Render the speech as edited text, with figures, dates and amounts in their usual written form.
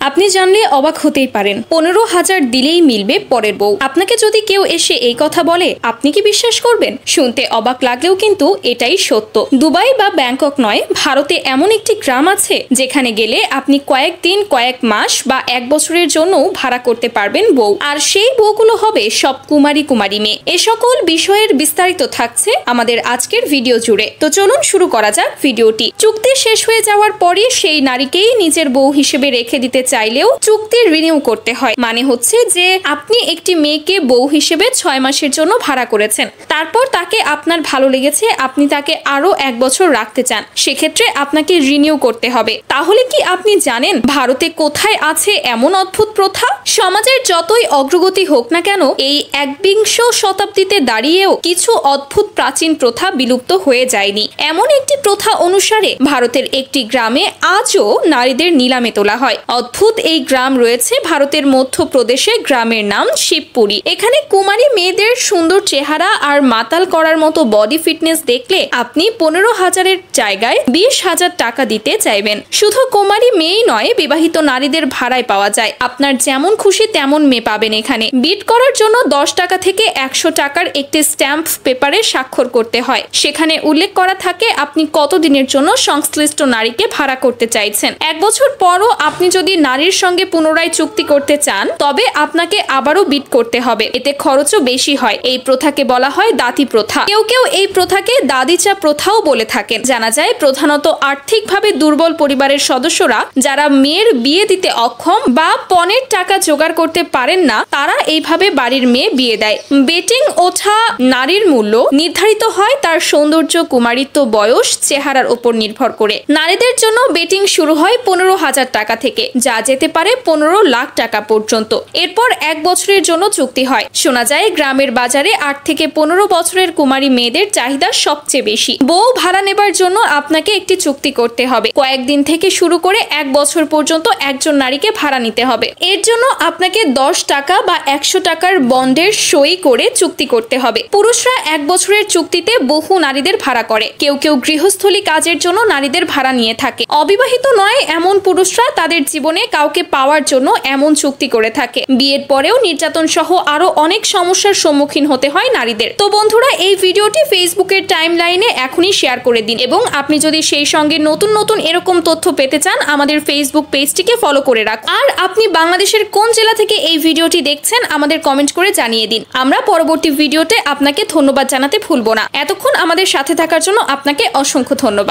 আপনি জানলে অবাক হতেই পারেন 15,000 দিলেই মিলবে পরের বউ। আপনাকে যদি কেউ এসে এই কথা বলে আপনি কি বিশ্বাস করবেন? শুনতে অবাক লাগলেও কিন্তু এটাই সত্য। দুবাই বা ব্যাংকক নয়, ভারতে এমন একটি গ্রাম আছে যেখানে গেলে আপনি কয়েকদিন, কয়েক মাস বা 1 বছরের জন্য ভাড়া করতে পারবেন বউ। আর সেই বউগুলো হবে সব কুমারী মেয়ে। এ সকল বিষয়ের বিস্তারিত থাকছে আমাদের আজকের ভিডিও জুড়ে। তো চলুন শুরু করা যাক ভিডিওটি। চুক্তি শেষ হয়ে যাওয়ার পরে সেই নারীকেই নিজের বউ হিসেবে রেখে দিতে চাইলেও চুক্তি রিনিউ করতে হয়। মানে হচ্ছে যে আপনি একটি মেয়েকে বউ হিসেবে 6 মাসের জন্য ভাড়া করেছেন, তারপর তাকে আপনার ভালো লেগেছে, আপনি তাকে আরো 1 বছর রাখতে চান, সেক্ষেত্রে আপনাকে রিনিউ করতে হবে। তাহলে কি আপনি জানেন ভারতে কোথায় আছে এমন অদ্ভুত প্রথা? সমাজের যতই অগ্রগতি হোক না কেন, এই 21 শতাব্দীতে দাঁড়িয়েও কিছু অদ্ভুত প্রাচীন প্রথা বিলুপ্ত হয়ে যায়নি। এমন একটি প্রথা অনুসারে ভারতের একটি গ্রামে আজও নারীদের নিলামে তোলা হয়। অদ্ভুত এই গ্রাম রয়েছে ভারতের মধ্যপ্রদেশে। গ্রামের নাম শিবপুরী। এখানে কুমারী মেয়েদের সুন্দর চেহারা আর মাতাল করার মতো বডি ফিটনেস দেখলে আপনি 15,000-এর জায়গায় 20,000 টাকা দিতে চাইবেন। শুধু কুমারী মেয়েই নয়, বিবাহিত নারীদের ভাড়ায় পাওয়া যায়। আপনার যেমন খুশি তেমন মেয়ে পাবেন এখানে। বিড করার জন্য 10 টাকা থেকে 100 টাকার একটি স্ট্যাম্প পেপারে স্বাক্ষর করতে হয়। সেখানে উল্লেখ করা থাকে আপনি কতদিনের জন্য সংশ্লিষ্ট নারীকে ভাড়া করতে চাইছেন। 1 বছর পরও আপনি যদি নারীর সঙ্গে পুনরায় চুক্তি করতে চান তবে আপনাকে আবারও বিড করতে হবে। এতে খরচও বেশি হয়। এই প্রথাকে বলা হয় দাতি প্রথা। কেউ কেউ এই প্রথাকে দাদিচা প্রথাও বলে থাকেন। জানা যায় প্রধানত আর্থিকভাবে দুর্বল পরিবারের সদস্যরা যারা মেয়ের বিয়ে দিতে অক্ষম বা পণের টাকা জোগাড় করতে পারেন না, তারা এইভাবে বাড়ির মেয়ে বিয়ে দেয়। বেটিং ওঠা নারীর মূল্য নির্ধারিত হয় তার সৌন্দর্য, কুমারিত্ব, বয়স, চেহারার উপর নির্ভর করে। নারীদের জন্য বেটিং শুরু হয় 15,000 টাকা থেকে, যা যেতে পারে 15 লাখ টাকা পর্যন্ত। এরপর 1 বছরের জন্য চুক্তি হয়। শোনা যায় গ্রামের বাজারে 8 থেকে 15 বছরের কুমারী মেয়েদের চাহিদা সবচেয়ে বেশি। বউ ভাড়া নেবার জন্য আপনাকে একটি চুক্তি করতে হবে। কয়েকদিন থেকে শুরু করে 1 বছর পর্যন্ত একজন নারীকে ভাড়া নিতে হবে। এর জন্য আপনাকে 10 টাকা বা 100 টাকার বন্ডের সই করে চুক্তি করতে হবে। পুরুষরা 1 বছরের চুক্তিতে বহু নারীদের ভাড়া করে। কেউ কেউ গৃহস্থলী কাজের জন্য নারীদের ভাড়া নিয়ে থাকে। অবিবাহিত নয় এমন পুরুষরা তাদের জীবনে কাউকে পাওয়ার জন্য এমন চুক্তি করে থাকে। বিয়ের পরেও নির্যাতন সহ আরো অনেক সমস্যার সম্মুখীন হতে হয় নারীদের। তো বন্ধুরা, এই ভিডিওটি ফেসবুকের টাইমলাইনে এখনই শেয়ার করে দিন এবং আপনি যদি সেই সঙ্গে নতুন নতুন এরকম তথ্য পেতে চান আমাদের ফেসবুক পেজটিকে ফলো করে রাখুন। আর আপনি বাংলাদেশের কোন জেলা থেকে এই ভিডিওটি দেখছেন আমাদের কমেন্ট করে জানিয়ে দিন। আমরা পরবর্তী ভিডিওতে আপনাকে ধন্যবাদ জানাতে ভুলব না। এতক্ষণ আমাদের সাথে থাকার জন্য আপনাকে অসংখ্য ধন্যবাদ।